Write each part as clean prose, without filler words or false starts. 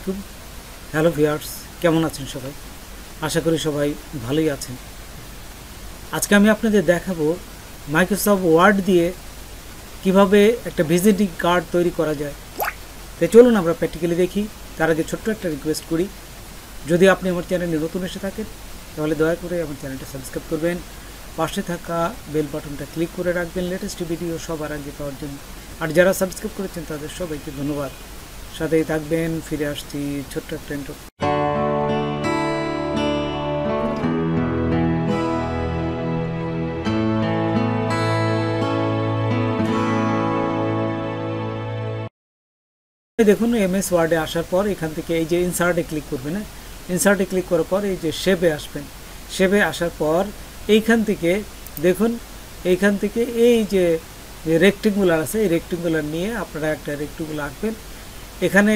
আলাইকুম। Hello viewers, কেমন আছেন সবাই? আশা করি সবাই ভালোই আছেন। আজকে আমি আপনাদের দেখাবো মাইক্রোসফট ওয়ার্ড দিয়ে কিভাবে একটা ভিজিটিং কার্ড তৈরি করা যায়। তো চলুন আমরা প্র্যাকটিক্যালি দেখি। তার আগে ছোট্ট একটা রিকোয়েস্ট করি, যদি আপনি আমার চ্যানেলে নতুন এসে থাকেন তাহলে দয়া করে আমার চ্যানেলটা সাবস্ক্রাইব করবেন, পাশে থাকা বেল বাটনটা ক্লিক করে রাখবেন লেটেস্ট ভিডিও সবার আগে পাওয়ার জন্য। আর যারা সাবস্ক্রাইব করেছেন তাদের সবাইকে ধন্যবাদ। সাথেই থাকবেন। ফিরে আসছি ছোট্ট একটা ইন্ট্রো। দেখুন, এমএস ওয়ার্ডে আসার পর এখান থেকে এই যে ইনসার্টে ক্লিক করবেন। ইনসার্টে ক্লিক করার পর এই যে শেপে আসবেন। শেপে আসার পর এইখান থেকে দেখুন, এইখান থেকে এই যে রেক্টেঙ্গুলার আছে, এই রেক্টেঙ্গুলার নিয়ে আপনারা একটা রেক্টেঙ্গুলার আঁকবেন। এখানে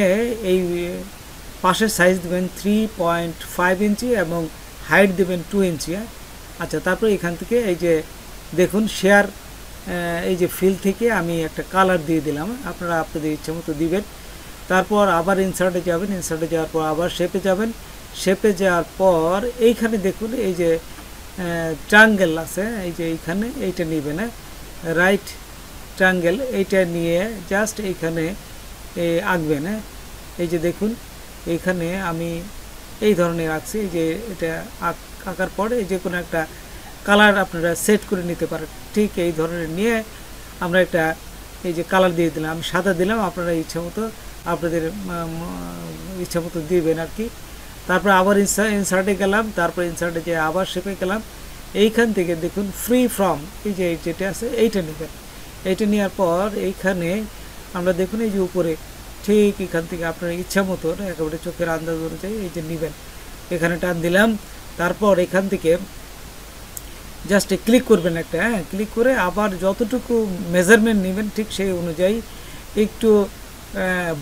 এই পাশের সাইজ দেবেন 3.5 ইঞ্চি এবং হাইট দেবেন 2 ইঞ্চি। আচ্ছা, তারপরে এখান থেকে এই যে দেখুন শেয়ার, এই যে ফিল থেকে আমি একটা কালার দিয়ে দিলাম, আপনারা আপনাদের ইচ্ছে মতো দিবেন। তারপর আবার ইনসার্টে যাবেন, ইনসার্টে যাওয়ার পর আবার শেপে যাবেন। শেপে যাওয়ার পর এইখানে দেখুন এই যে ট্রায়াঙ্গেল আছে, এই যে এইখানে এইটা নেবেন, রাইট ট্রায়াঙ্গেল, এইটা নিয়ে জাস্ট এইখানে আঁকবেন। এই যে দেখুন এইখানে আমি এই ধরনের আঁকছি। এই যে এটা আঁকার পরে যে কোনো একটা কালার আপনারা সেট করে নিতে পারেন। ঠিক এই ধরনের নিয়ে আমরা একটা এই যে কালার দিয়ে দিলাম, আমি সাদা দিলাম, আপনারা ইচ্ছা মতো আপনাদের ইচ্ছা মতো দিবেন আর কি। তারপর আবার ইনসার্টে গেলাম, তারপর ইনসার্টে যে আবার শেপে গেলাম। এইখান থেকে দেখুন ফ্রি ফ্রম, এই যে যেটা আছে এইটা নেবেন। এইটা নেওয়ার পর এইখানে আমরা দেখুন এই যে উপরে ঠিক এখান থেকে আপনার ইচ্ছা মতো একেবারে চোখের আন্দাজ অনুযায়ী এই যে নেবেন, এখানে টান দিলাম। তারপর এখান থেকে জাস্ট ক্লিক করবেন একটা, ক্লিক করে আবার যতটুকু মেজারমেন্ট নেবেন ঠিক সেই অনুযায়ী একটু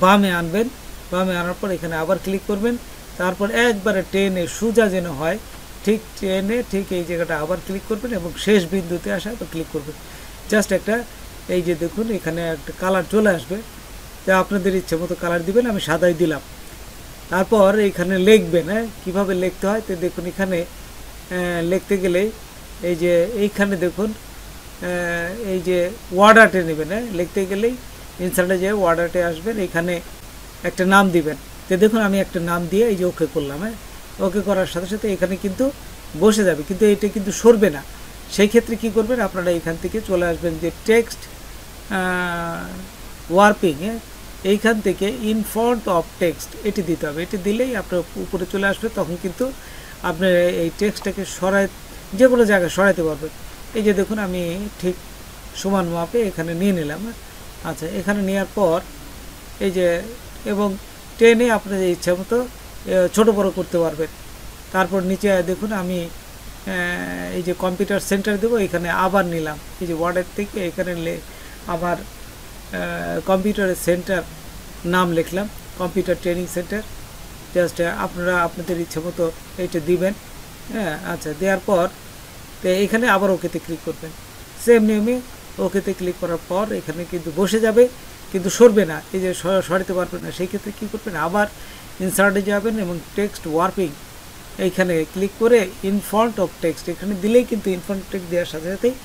বামে আনবেন। বামে আনার পর এখানে আবার ক্লিক করবেন। তারপর একবারে টেনে সোজা যেন হয়, ঠিক টেনে ঠিক এই জায়গাটা আবার ক্লিক করবেন এবং শেষ বিন্দুতে আসা তো ক্লিক করবেন। জাস্ট একটা এই যে দেখুন এখানে একটা কালার চলে আসবে, তা আপনাদের ইচ্ছে মতো কালার দিবেন, আমি সাদাই দিলাম। তারপর এইখানে লিখবেন, কীভাবে লিখতে হয় তো দেখুন এখানে লিখতে গেলেই এই যে এইখানে দেখুন এই যে ওয়ার্ড আর্টে নেবেন, লিখতে গেলেই ইনসার্টে যে ওয়ার্ড আর্টে আসবেন, এখানে একটা নাম দিবেন। তো দেখুন আমি একটা নাম দিয়ে এই যে ওকে করলাম। ওকে করার সাথে সাথে এখানে কিন্তু বসে যাবে, কিন্তু এটা কিন্তু সরবে না। সেই ক্ষেত্রে কি করবেন, আপনারা এখান থেকে চলে আসবেন যে টেক্সট ওয়ার্পিং, এইখান থেকে ইন ফ্রন্ট অফ টেক্সট এটি দিতে হবে। এটি দিলেই আপনার উপরে চলে আসবে, তখন কিন্তু আপনার এই টেক্সটটাকে যে কোনো জায়গায় সরাইতে পারবেন। এই যে দেখুন আমি ঠিক সমান মাপে এখানে নিয়ে নিলাম। আচ্ছা, এখানে নেওয়ার পর এই যে এবং টেনে আপনাদের ইচ্ছা মতো ছোটো বড়ো করতে পারবেন। তারপর নিচে দেখুন আমি এই যে কম্পিউটার সেন্টার দেবো, এখানে আবার নিলাম এই যে ওয়ার্ডের থেকে এখানে আবার কম্পিউটারের সেন্টার নাম লিখলাম, কম্পিউটার ট্রেনিং সেন্টার। জাস্ট আপনারা আপনাদের ইচ্ছে মতো এইটা দিবেন। আচ্ছা, দেওয়ার পর তো এখানে আবার ওকেতে ক্লিক করবেন। সেম নিয়মে ওকেতে ক্লিক করার পর এখানে কিন্তু বসে যাবে, কিন্তু সরবে না, এই যে সরাতে পারবেন না। সেই ক্ষেত্রে কী করবেন, আবার ইনসার্টে যাবেন এবং টেক্সট ওয়ার্পিং এইখানে ক্লিক করে ইন ফ্রন্ট অফ টেক্সট এখানে দিলেই কিন্তু ইন ফ্রন্ট টেক্সট দেওয়ার সাথে সাথেই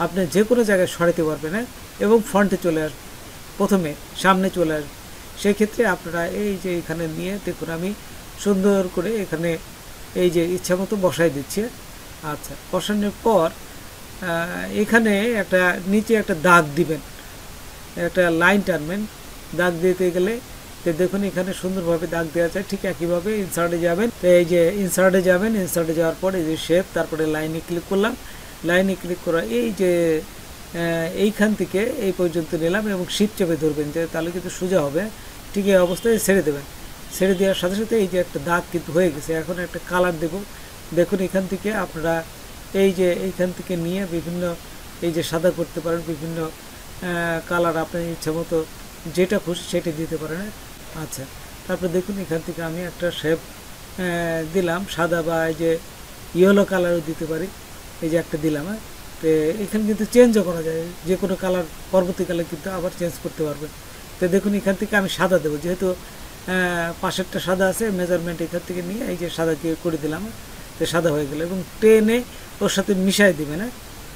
আপনি যে কোনো জায়গায় সরাতে পারবেন এবং ফ্রন্টে চলে আসবে, প্রথমে সামনে চলে আসবে। সেই ক্ষেত্রে আপনারা এই যে এখানে নিয়ে দেখুন আমি সুন্দর করে এখানে এই যে ইচ্ছা মতো বসাই দিচ্ছি। আচ্ছা, বসানোর পর এখানে একটা নিচে একটা দাগ দিবেন, একটা লাইন টানবেন। দাগ দিতে গেলে তো দেখুন এখানে সুন্দরভাবে দাগ দেওয়া যায়। ঠিক একইভাবে ইনসার্টে যাবেন, তো এই যে ইনসার্টে যাবেন, ইনসার্টে যাওয়ার পর এই যে শেপ, তারপরে লাইনে ক্লিক করলাম। লাইনে ক্লিক করা এই যে এইখান থেকে এই পর্যন্ত নিলাম এবং শিপ চেপে ধরবেন, যে তাহলে কিন্তু সোজা হবে। ঠিক এই অবস্থায় ছেড়ে দেবেন। ছেড়ে দেওয়ার সাথে সাথে এই যে একটা দাগ কিন্তু হয়ে গেছে। এখন একটা কালার দেব। দেখুন এখান থেকে আপনারা এই যে এইখান থেকে নিয়ে বিভিন্ন এই যে সাদা করতে পারেন, বিভিন্ন কালার আপনার ইচ্ছা মতো যেটা খুশি সেটা দিতে পারেন। আচ্ছা, তারপর দেখুন এখান থেকে আমি একটা শেপ দিলাম সাদা, বা এই যে ইয়েলো কালারও দিতে পারি। এই যে একটা দিলাম। তো এখানে কিন্তু চেঞ্জও করা যায়, যে কোনো কালার পরবর্তীকালে কিন্তু আবার চেঞ্জ করতে পারবেন। তো দেখুন এখান থেকে আমি সাদা দেবো, যেহেতু পাশেরটা সাদা আছে, মেজারমেন্ট এখান থেকে নিয়ে এই যে সাদা দিয়ে করে দিলাম, তো সাদা হয়ে গেল। এবং টেনে ওর সাথে মিশাই দিবে না,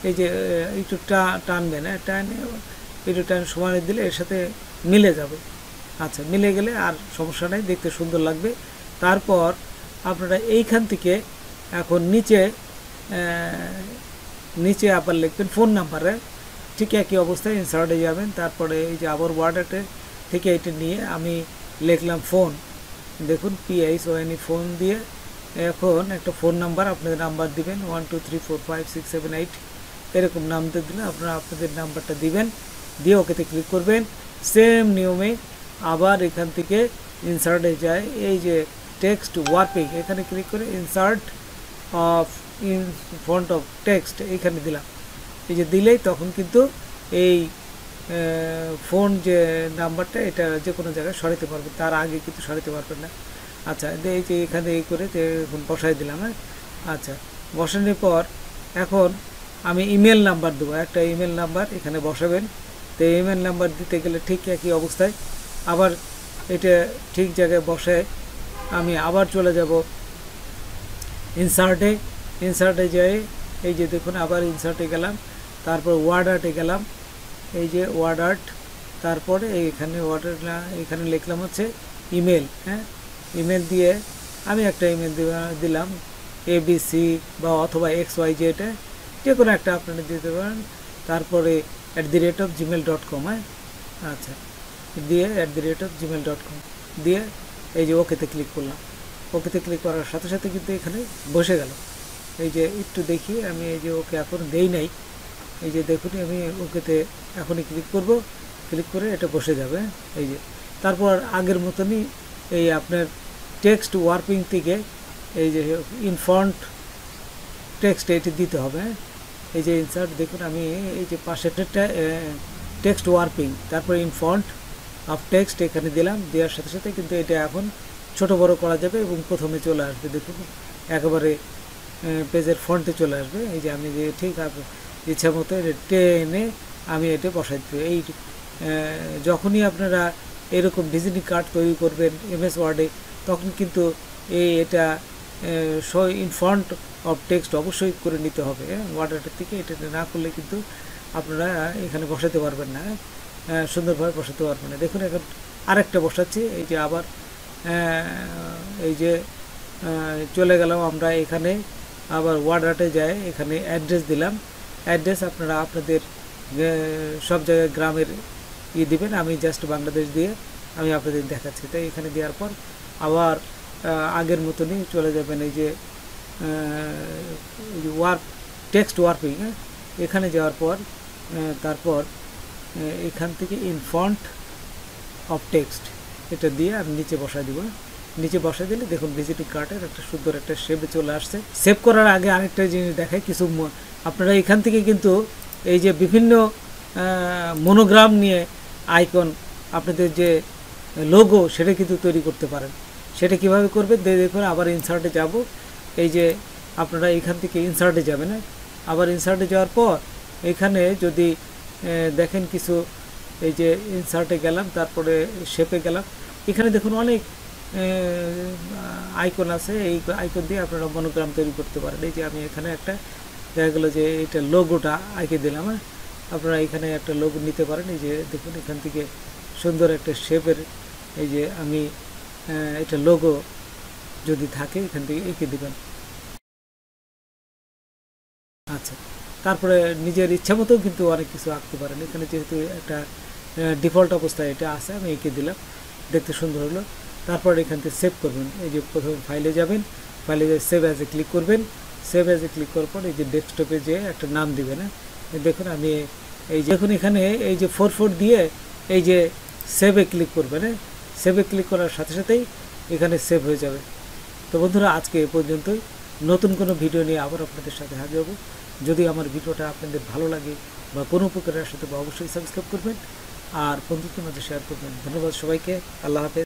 এই যে একটু টানবে না, টানে একটু টান সমানে দিলে এর সাথে মিলে যাবে। আচ্ছা, মিলে গেলে আর সমস্যা নেই, দেখতে সুন্দর লাগবে। তারপর আপনারা এইখান থেকে এখন নিচে আবার লিখবেন ফোন নাম্বারে, ঠিক একই অবস্থায় ইনসার্টে যাবেন। তারপরে এই যে আবার ওয়ার্ডারে থেকে এটা নিয়ে আমি লিখলাম ফোন, দেখুন PHONE ফোন দিয়ে এখন একটা ফোন নাম্বার আপনাদের নাম্বার দিবেন 1 2 3 4 5 6 7 8 এরকম নাম দিলে আপনারা আপনাদের নাম্বারটা দিবেন, দিয়ে ওকেতে ক্লিক করবেন। সেম নিয়মে আবার এখান থেকে ইনসার্টে যায়, এই যে টেক্সট ওয়ার্পিং এখানে ক্লিক করে insert of in font of text এখানে দিলাম। এই যে দিলেই তখন কিন্তু এই ফোন যে নাম্বারটা এটা যে কোনো জায়গায় সরাতে পারবেন, তার আগে কিন্তু সরাতে পারবেন না। আচ্ছা, এই যে এখানে এই করে এখন বসাই দিলাম। হ্যাঁ, আচ্ছা, বসানোর পর এখন আমি ইমেল নাম্বার দেবো, একটা ইমেল নাম্বার এখানে বসাবেন। তো ইমেল নাম্বার দিতে গেলে ঠিক একই অবস্থায় আবার এটা ঠিক জায়গায় বসায় আমি আবার চলে যাব ইনসার্টে যাই, এই যে দেখুন আবার ইনসার্টে গেলাম, তারপর ওয়ার্ড আর্টে গেলাম, এই যে ওয়ার্ড আর্ট, তারপরে এখানে এখানে লিখলাম হচ্ছে ইমেল। হ্যাঁ, ইমেল দিয়ে আমি একটা ইমেল দিলাম ABC বা অথবা XYZ, যে কোনো একটা আপনারা দিতে পারেন। তারপরে @gmail.com। হ্যাঁ, আচ্ছা, দিয়ে @gmail.com দিয়ে এই যে ওকেতে ক্লিক করলাম। ওকেতে ক্লিক করার সাথে সাথে কিন্তু এখানে বসে গেল। এই যে একটু দেখি আমি, এই যে ওকে এখন দেই নাই, এই যে দেখুন আমি ওকেতে এখনই ক্লিক করব, ক্লিক করে এটা বসে যাবে। এই যে তারপর আগের মতনই এই আপনার টেক্সট ওয়ার্পিং থেকে এই যে ইনফন্ট টেক্সট এটি দিতে হবে। এই যে ইনসার্ট দেখুন আমি এই যে পাশেরটা টেক্সট ওয়ার্পিং, তারপর ইনফন্ট অফ টেক্সট এখানে দিলাম, দেওয়ার সাথে সাথে কিন্তু এটা এখন ছোট বড় করা যাবে এবং প্রথমে চলে আসবে, দেখুন একেবারে পেজের ফন্টে চলে আসবে। এই যে আমি যে ঠিক ইচ্ছা মতো টেনে আমি এটা বসাই দেবো। এই যখনই আপনারা এরকম ভিজিটিং কার্ড তৈরি করবেন MS ওয়ার্ডে, তখন কিন্তু এটা ইন ফন্ট অফ টেক্সট অবশ্যই করে নিতে হবে। ওয়ার্ডারটার থেকে এটা না করলে কিন্তু আপনারা এখানে বসাতে পারবেন না, সুন্দরভাবে বসাতে পারবেন না। দেখুন এখন আরেকটা বসাচ্ছি, এই যে আবার এই যে চলে গেলাম আমরা এখানে, আবার ওয়ার্ড আর্টে যায়, এখানে অ্যাড্রেস দিলাম। অ্যাড্রেস আপনারা আপনাদের সব জায়গায় গ্রামের দিবেন, আমি জাস্ট বাংলাদেশ দিয়ে আমি আপনাদের দেখাচ্ছি। তাই এখানে দেওয়ার পর আবার আগের মতনই চলে যাবেন এই যে টেক্সট ওয়ার্পিং, এখানে যাওয়ার পর তারপর এখান থেকে ইনফন্ট অফ টেক্সট এটা দিয়ে আমি নিচে বসাই দিব। নিচে বসাই দিলে দেখুন ভিজিটিং কার্ডের একটা সুন্দর একটা শেপে চলে আসছে। সেভ করার আগে আরেকটা জিনিস দেখাই, কিছু আপনারা এখান থেকে কিন্তু এই যে বিভিন্ন মনোগ্রাম নিয়ে আইকন, আপনাদের যে লোগো সেটা কিন্তু তৈরি করতে পারেন। সেটা কিভাবে করবেন দেখুন, আবার ইনসার্টে যাব, এই যে আপনারা এখান থেকে ইনসার্টে যাবেন, না আবার ইনসার্টে যাওয়ার পর এখানে যদি দেখেন কিছু, এই যে ইনসার্টে গেলাম, তারপরে শেপে গেলাম, এখানে দেখুন অনেক আইকন আছে। এই আইকন দিয়ে আপনারা মনোগ্রাম তৈরি করতে পারেন। এই যে আমি এখানে একটা দেখা গেলো যে এটা লোগোটা আঁকে দিলাম, আপনারা এখানে একটা লোগো নিতে পারেন। এই যে দেখুন এখান থেকে সুন্দর একটা শেপের, এই যে আমি এটা লোগো যদি থাকে এখান থেকে এঁকে দেবেন। আচ্ছা, তারপরে নিজের ইচ্ছা মতো কিন্তু অনেক কিছু আঁকতে পারেন। এখানে যেহেতু একটা ডিফল্ট অবস্থায় এটা আছে, আমি এঁকে দিলাম, দেখতে সুন্দর হলো। তারপর এখান থেকে সেভ করবেন, এই যে প্রথমে ফাইলে যাবেন, ফাইলে যে সেভ অ্যাজে ক্লিক করবেন। সেভ অ্যাজে ক্লিক করার পর এই যে ডেস্কটপে যে একটা নাম দিবেন। দেখুন আমি এই যে দেখুন এখানে এই যে 4 দিয়ে এই যে সেভে ক্লিক করবেন। সেভে ক্লিক করার সাথে সাথেই এখানে সেভ হয়ে যাবে। তো বন্ধুরা, আজকে এ পর্যন্তই। নতুন কোনো ভিডিও নিয়ে আবার আপনাদের সাথে হাজির হব। যদি আমার ভিডিওটা আপনাদের ভালো লাগে বা কোনো উপকারের সাথে অবশ্যই সাবস্ক্রাইব করবেন আর বন্ধুদের মাঝে শেয়ার করবেন। ধন্যবাদ সবাইকে, আল্লাহ হাফেজ।